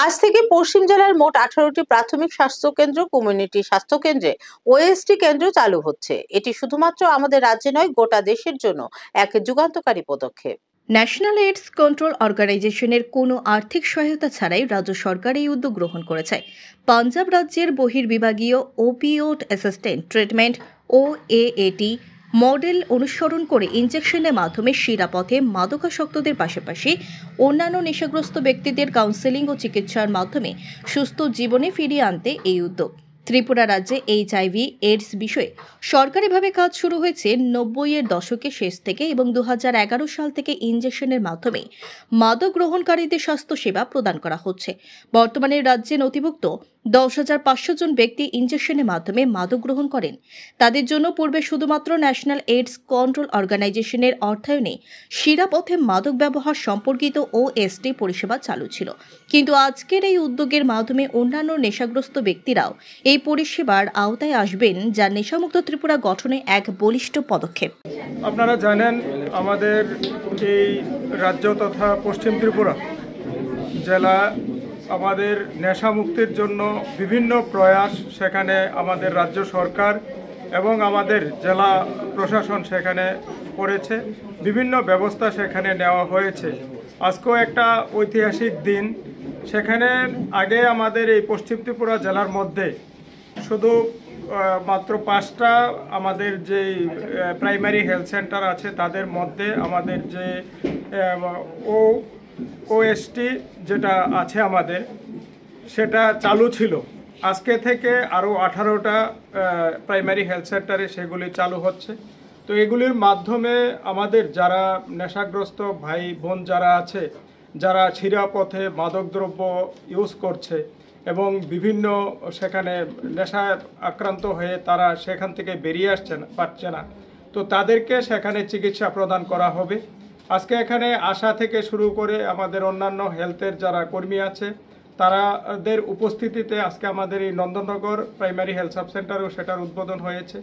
আজ থেকে পশ্চিম জেলার মোট 18টি প্রাথমিক স্বাস্থ্যকেন্দ্র, কমিউনিটি স্বাস্থ্যকেন্দ্রে ওএসডি কেন্দ্র চালু হচ্ছে। এটি শুধুমাত্র আমাদের রাজ্যে নয়, গোটা দেশের জন্য এক যুগান্তকারী পদক্ষেপ। ন্যাশনাল এইডস কন্ট্রোল অর্গানাইজেশনের কোনো আর্থিক সহায়তা ছাড়াই রাজ্য সরকার এই উদ্যোগ গ্রহণ করেছে। পাঞ্জাব রাজ্যের বহির্বিভাগীয় ওপিওড অ্যাসিস্ট্যান্ট ট্রিটমেন্ট ওএএটি মডেল অনুসরণ করে ইনজেকশনের মাধ্যমে শিরাপথে মাদকাসক্তদের পাশাপাশি অন্যান্য নেশাগ্রস্ত ব্যক্তিদের কাউন্সেলিং ও চিকিৎসার মাধ্যমে সুস্থ জীবনে ফিরিয়ে আনতে এই উদ্যোগ। ত্রিপুরা রাজ্যে এইচআইভি এইডস বিষয়ে সরকারিভাবে কাজ শুরু হয়েছে 90-এর দশকের শেষ থেকে এবং 2011 সাল থেকে ইনজেকশনের মাধ্যমে মাদক গ্রহণকারীদের স্বাস্থ্যসেবা প্রদান করা হচ্ছে। বর্তমানে রাজ্যে নথিভুক্ত 10,500 জন ব্যক্তি ইনজেকশনের মাধ্যমে মাদক গ্রহণ করেন। তাদের জন্য পূর্বে শুধুমাত্র ন্যাশনাল এইডস কন্ট্রোল অর্গানাইজেশনের অর্থায়নে শিরাপথে মাদক ব্যবহার সম্পর্কিত ওএসডি পরিষেবা চালু ছিল, কিন্তু আজকের এই উদ্যোগের মাধ্যমে অন্যান্য নেশাগ্রস্ত ব্যক্তিরাও এই পরিষেবার আওতায় আসবেন, যা নেশামুক্ত ত্রিপুরা গঠনে এক বলিষ্ঠ পদক্ষেপ। আপনারা জানেন, আমাদের এই রাজ্য তথা পশ্চিম ত্রিপুরা জেলা আমাদের নেশা মুক্তির জন্য বিভিন্ন প্রয়াস সেখানে আমাদের রাজ্য সরকার এবং আমাদের জেলা প্রশাসন সেখানে করেছে। বিভিন্ন ব্যবস্থা সেখানে নেওয়া হয়েছে। আজকেও একটা ঐতিহাসিক দিন। সেখানে আগে আমাদের এই পশ্চিম ত্রিপুরা জেলার মধ্যে শুধু মাত্র 5টা আমাদের যে প্রাইমারি হেলথ সেন্টার আছে তাদের মধ্যে আমাদের যে ওএসটি যেটা আছে আমাদের, সেটা চালু ছিল। আজকে থেকে আরও 18টা প্রাইমারি হেলথ সেন্টারে সেগুলি চালু হচ্ছে। তো এগুলির মাধ্যমে আমাদের যারা নেশাগ্রস্ত ভাই বোন যারা আছে, যারা শিরাপথে মাদকদ্রব্য ইউজ করছে এবং বিভিন্ন সেখানে নেশায় আক্রান্ত হয়ে তারা সেখান থেকে বেরিয়ে পারছে না, তো তাদেরকে সেখানে চিকিৎসা প্রদান করা হবে। আজকে এখানে আসা থেকে শুরু করে আমাদের অন্যান্য হেলথের যারা কর্মী আছে তাদের উপস্থিতিতে আজকে আমাদের এই নন্দননগর প্রাইমারি হেলথ সাব সেন্টারেও সেটার উদ্বোধন হয়েছে।